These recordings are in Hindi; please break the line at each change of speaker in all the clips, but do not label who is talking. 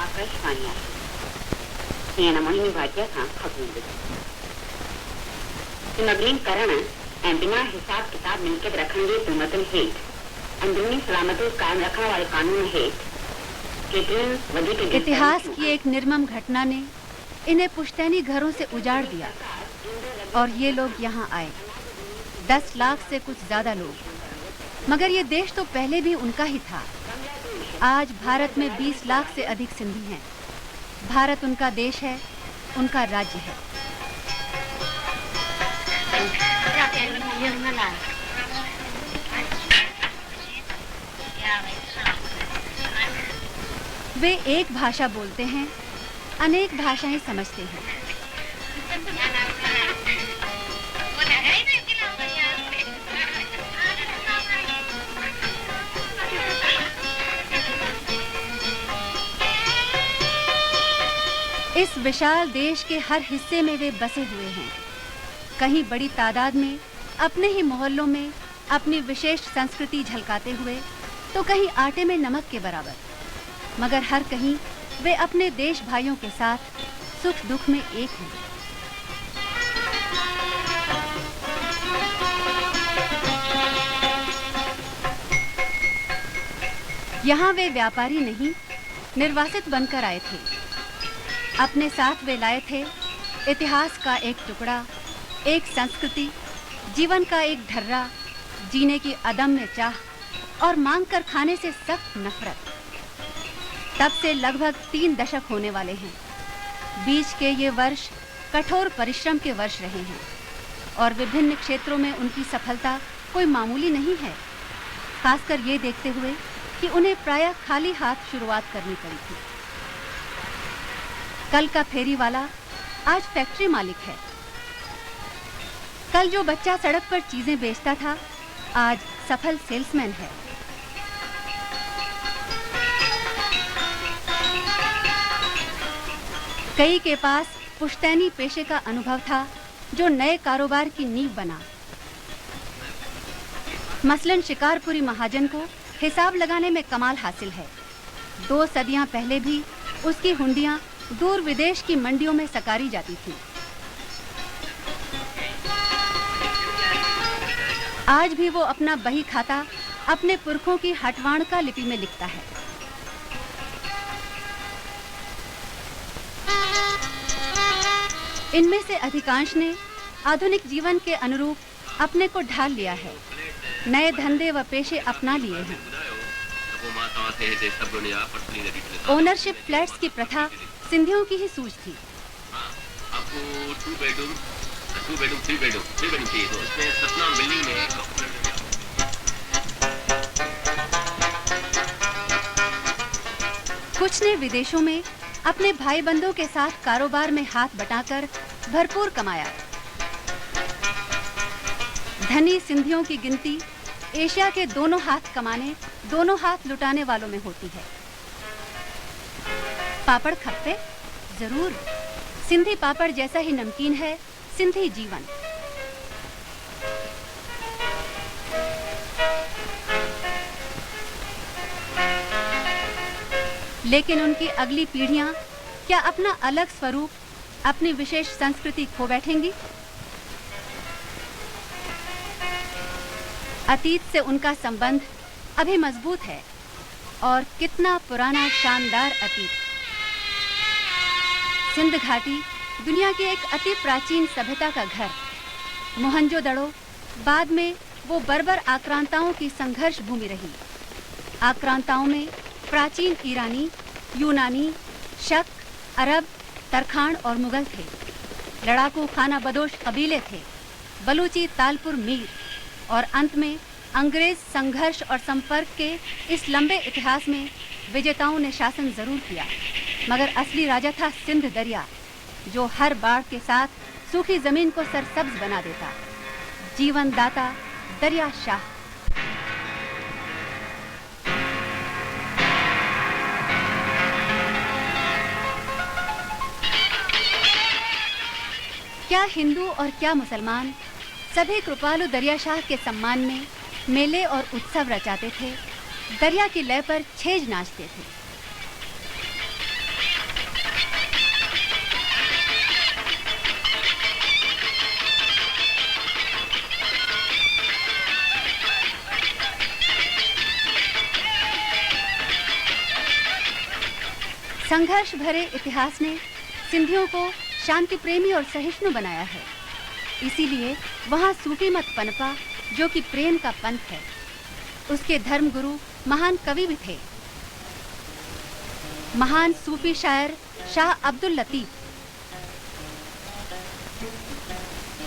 आकाशवाणी నేను మొహిని భాటియా खबरें सिमगलिंग करण बिना हिसाब किताब मिलकर रखेंगे तुमतन हेठ अंदरूनी सलामती कायम रखने वाले कानून हेठ
इतिहास की एक निर्मम घटना ने इन्हें पुश्तैनी घरों से उजाड़ दिया और ये लोग यहाँ आए 10 लाख से कुछ ज्यादा लोग। मगर ये देश तो पहले भी उनका ही था। आज भारत में 20 लाख से अधिक सिंधी हैं। भारत उनका देश है, उनका राज्य है। वे एक भाषा बोलते हैं, अनेक भाषाएं समझते हैं। इस विशाल देश के हर हिस्से में वे बसे हुए हैं। कहीं बड़ी तादाद में अपने ही मोहल्लों में अपनी विशेष संस्कृति झलकाते हुए, तो कहीं आटे में नमक के बराबर। मगर हर कहीं वे अपने देश भाइयों के साथ सुख दुख में एक हैं। यहाँ वे व्यापारी नहीं, निर्वासित बनकर आए थे। अपने साथ वे लाए थे इतिहास का एक टुकड़ा, एक संस्कृति, जीवन का एक ढर्रा, जीने की अदम्य चाह और मांग कर खाने से सख्त नफरत। तब से लगभग 3 दशक होने वाले हैं। बीच के ये वर्ष कठोर परिश्रम के वर्ष रहे हैं और विभिन्न क्षेत्रों में उनकी सफलता कोई मामूली नहीं है। खासकर ये देखते हुए कि उन्हें प्रायः खाली हाथ शुरुआत करनी पड़ी थी। कल का फेरी वाला आज फैक्ट्री मालिक है। कल जो बच्चा सड़क पर चीजें बेचता था, आज सफल सेल्समैन है। कई के पास पुश्तैनी पेशे का अनुभव था जो नए कारोबार की नींव बना। मसलन शिकारपुरी महाजन को हिसाब लगाने में कमाल हासिल है। 2 सदियां पहले भी उसकी हुंडियां दूर विदेश की मंडियों में सकारी जाती थी। आज भी वो अपना बही खाता अपने पुरखों की हटवाणका लिपि में लिखता है। इनमें से अधिकांश ने आधुनिक जीवन के अनुरूप अपने को ढाल लिया है, नए धंधे व पेशे अपना लिए हैं। ओनरशिप फ्लैट्स की प्रथा सिंधियों की ही सूझ थी।
आपको 2 बेडरूम 3 बेडरूम चाहिए तो उसमें सतना बिल्डिंग में
कुछ ने विदेशों में अपने भाई बंधुओं के साथ कारोबार में हाथ बटाकर भरपूर कमाया। धनी सिंधियों की गिनती एशिया के दोनों हाथ कमाने, दोनों हाथ लुटाने वालों में होती है। पापड़ खप्पे जरूर, सिंधी पापड़ जैसा ही नमकीन है सिंधी जीवन। लेकिन उनकी अगली पीढ़ियां क्या अपना अलग स्वरूप, अपनी विशेष संस्कृति खो बैठेंगी? अतीत से उनका संबंध अभी मजबूत है और कितना पुराना शानदार अतीत। सिंध घाटी दुनिया की एक अति प्राचीन सभ्यता का घर। मोहनजोदड़ो बाद में वो बर्बर आक्रांताओं की संघर्ष भूमि रही। आक्रांताओं में प्राचीन ईरानी, यूनानी, शक, अरब, तरखान और मुगल थे। लड़ाकू खाना बदोश कबीले थे, बलूची, तालपुर, मीर और अंत में अंग्रेज संघर्ष और संपर्क के इस लंबे इतिहास में विजेताओं ने शासन जरूर किया, मगर असली राजा था सिंध दरिया, जो हर बाढ़ के साथ सूखी जमीन को सरसब्ज बना देता। जीवन दाता दरिया शाह। क्या हिंदू और क्या मुसलमान सभी कृपालु दरिया शाह के सम्मान में मेले और उत्सव रचाते थे, दरिया की लय पर छेज नाचते थे। संघर्ष भरे इतिहास ने सिंधियों को शांति प्रेमी और सहिष्णु बनाया है। इसीलिए वहाँ सूफी मत पनपा, जो कि प्रेम का पंथ है। उसके धर्म गुरु महान कवि भी थे। महान सूफी शायर शाह अब्दुल लतीफ,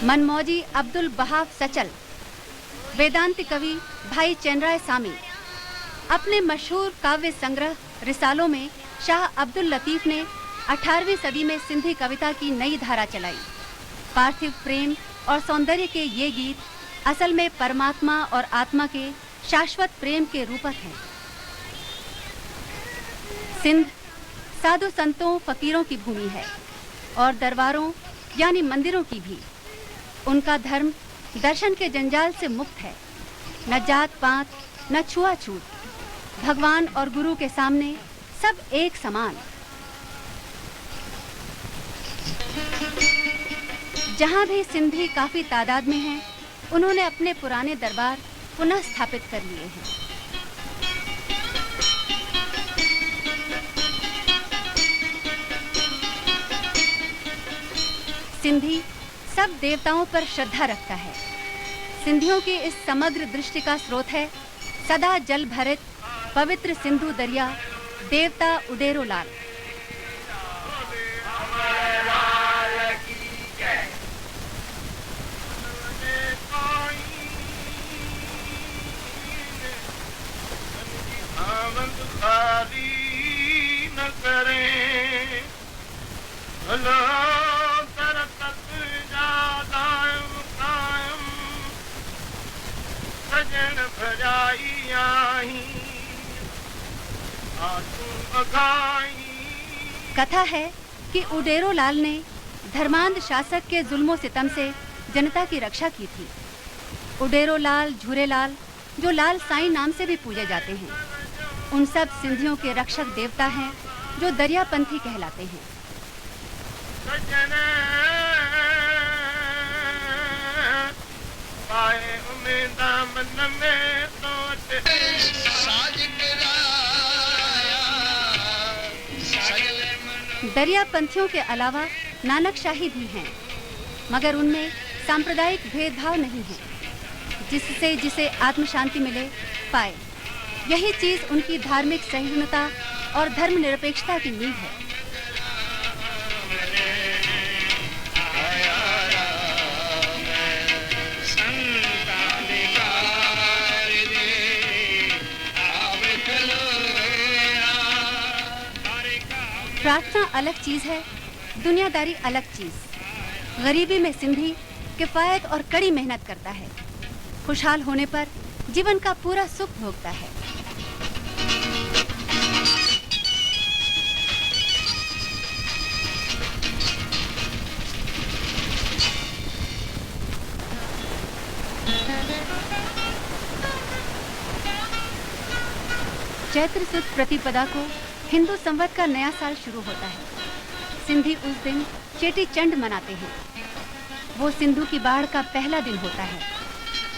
मनमौजी अब्दुल बहाव सचल, वेदांत कवि भाई चैनराय सामी। अपने मशहूर काव्य संग्रह रिसालों में शाह अब्दुल लतीफ ने 18वीं सदी में सिंधी कविता की नई धारा चलाई। पार्थिव प्रेम और सौंदर्य के ये गीत असल में परमात्मा और आत्मा के शाश्वत प्रेम के रूपक हैं। सिंध साधु संतों फकीरों की भूमि है और दरबारों यानी मंदिरों की भी। उनका धर्म दर्शन के जंजाल से मुक्त है। न जात पात, न छुआछूत। भगवान और गुरु के सामने सब एक समान। जहाँ भी सिंधी काफी तादाद में हैं, उन्होंने अपने पुराने दरबार पुनः स्थापित कर लिए हैं। सिंधी सब देवताओं पर श्रद्धा रखता है। सिंधियों की इस समग्र दृष्टि का स्रोत है सदा जल भरित पवित्र सिंधु दरिया, देवता उडेरो लाल। कथा है कि उडेरो लाल ने धर्मांध शासक के जुल्मों सितम से जनता की रक्षा की थी। उडेरो लाल, झूरे लाल, जो लाल साईं नाम से भी पूजे जाते हैं, उन सब सिंधियों के रक्षक देवता हैं जो दरियापंथी कहलाते हैं। दरियापंथियों के अलावा नानकशाही भी हैं, मगर उनमें सांप्रदायिक भेदभाव नहीं है। जिससे जिसे आत्म शांति मिले पाए, यही चीज उनकी धार्मिक सहिष्णुता और धर्मनिरपेक्षता की नींव है। प्रार्थना अलग चीज है, दुनियादारी अलग चीज। गरीबी में सिंधी किफायत और कड़ी मेहनत करता है। खुशहाल होने पर जीवन का पूरा सुख भोगता है। चैत्र सुद प्रतिपदा को हिंदू संवत का नया साल शुरू होता है। सिंधी उस दिन चेटी चंड मनाते हैं। वो सिंधु की बाढ़ का पहला दिन होता है,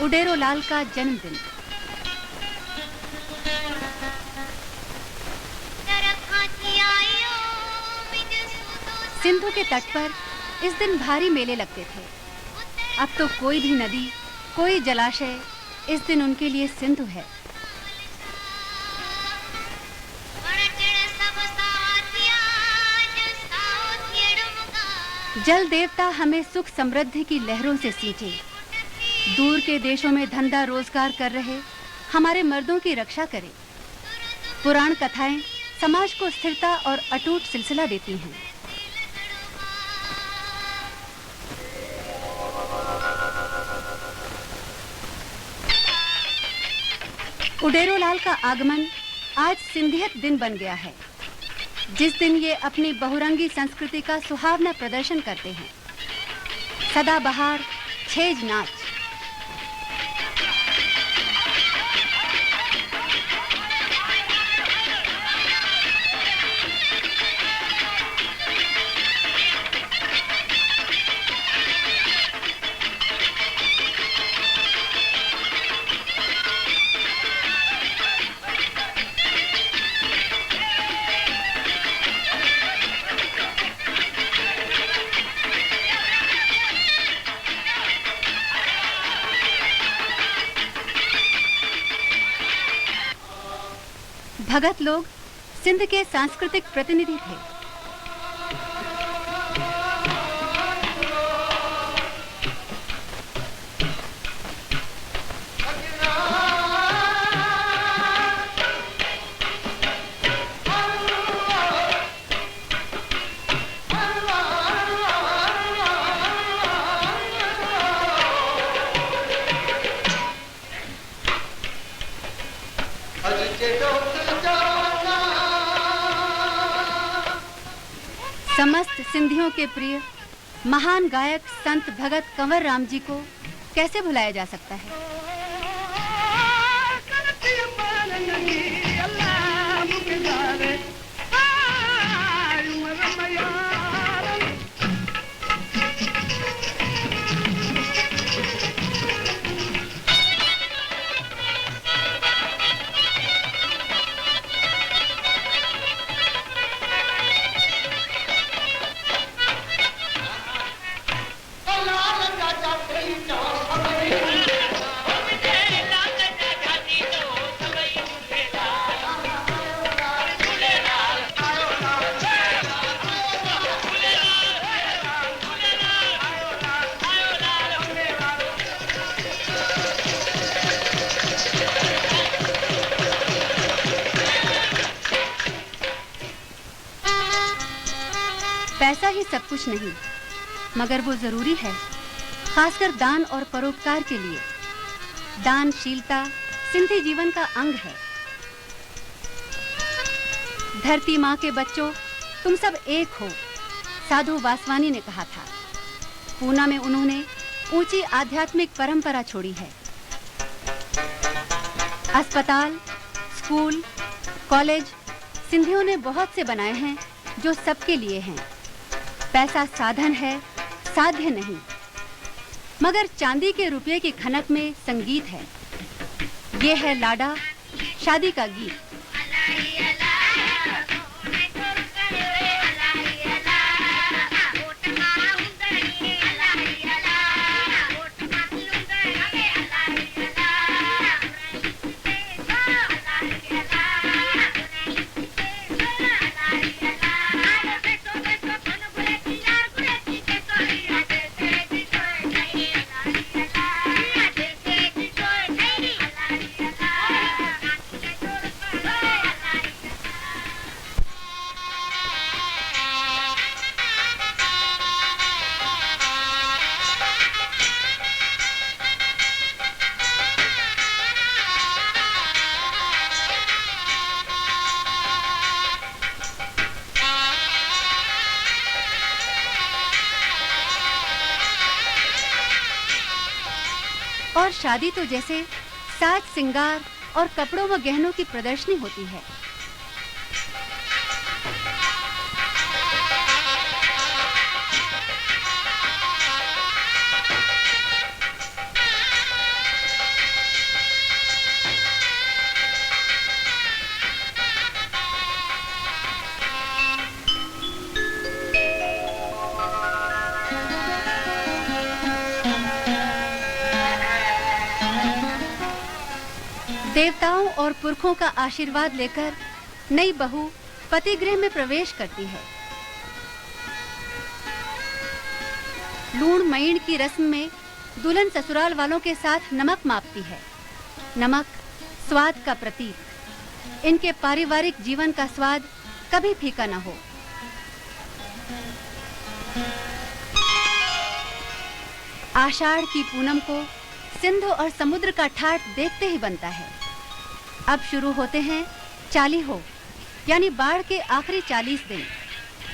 उडेरो लाल का जन्मदिन। सिंधु के तट पर इस दिन भारी मेले लगते थे। अब तो कोई भी नदी, कोई जलाशय इस दिन उनके लिए सिंधु है। जल देवता हमें सुख समृद्धि की लहरों से सींचे। दूर के देशों में धंधा रोजगार कर रहे हमारे मर्दों की रक्षा करे। पुराण कथाएं समाज को स्थिरता और अटूट सिलसिला देती हैं। उडेरो लाल का आगमन आज सिंधियत दिन बन गया है, जिस दिन ये अपनी बहुरंगी संस्कृति का सुहावना प्रदर्शन करते हैं। सदाबहार छेज नाच। भगत लोग सिंध के सांस्कृतिक प्रतिनिधि थे। समस्त सिंधियों के प्रिय महान गायक संत भगत कंवर राम जी को कैसे भुलाया जा सकता है। पैसा ही सब कुछ नहीं, मगर वो जरूरी है, खासकर दान और परोपकार के लिए। दानशीलता सिंधी जीवन का अंग है। धरती माँ के बच्चों, तुम सब एक हो, साधु वासवानी ने कहा था। पूना में उन्होंने ऊंची आध्यात्मिक परंपरा छोड़ी है। अस्पताल, स्कूल, कॉलेज सिंधियों ने बहुत से बनाए हैं जो सबके लिए हैं। पैसा साधन है, साध्य नहीं। मगर चांदी के रुपये की खनक में संगीत है। ये है लाडा, शादी का गीत। और शादी तो जैसे साज सिंगार और कपड़ों व गहनों की प्रदर्शनी होती है। देवताओं और पुरखों का आशीर्वाद लेकर नई बहू पति गृह में प्रवेश करती है। लूण मईण की रस्म में दुल्हन ससुराल वालों के साथ नमक मापती है। नमक स्वाद का प्रतीक। इनके पारिवारिक जीवन का स्वाद कभी फीका न हो। आषाढ़ की पूनम को सिंध और समुद्र का ठाठ देखते ही बनता है। अब शुरू होते हैं चालीहो, यानी बाढ़ के आखिरी 40 दिन।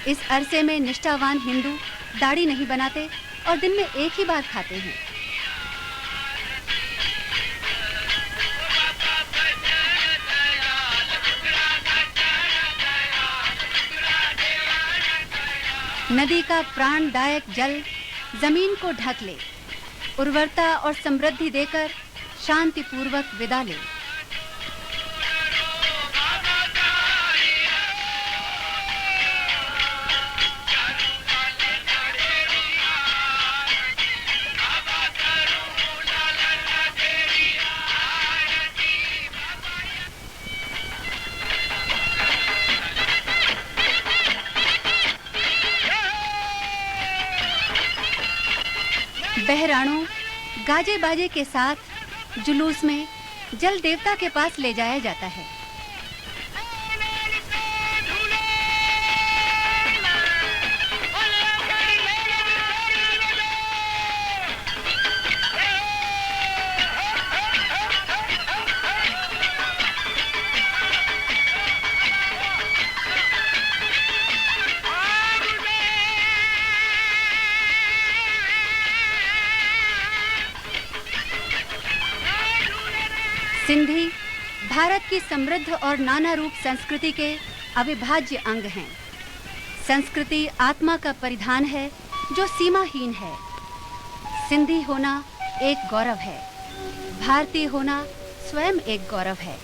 इस अरसे में निष्ठावान हिंदू दाढ़ी नहीं बनाते और दिन में एक ही बार खाते हैं। नदी का प्राणदायक जल जमीन को ढक ले, उर्वरता और समृद्धि देकर शांतिपूर्वक विदा ले। बहराणों गाजे बाजे के साथ जुलूस में जल देवता के पास ले जाया जाता है। सिंधी भारत की समृद्ध और नाना रूप संस्कृति के अविभाज्य अंग हैं। संस्कृति आत्मा का परिधान है जो सीमाहीन है। सिंधी होना एक गौरव है। भारतीय होना स्वयं एक गौरव है।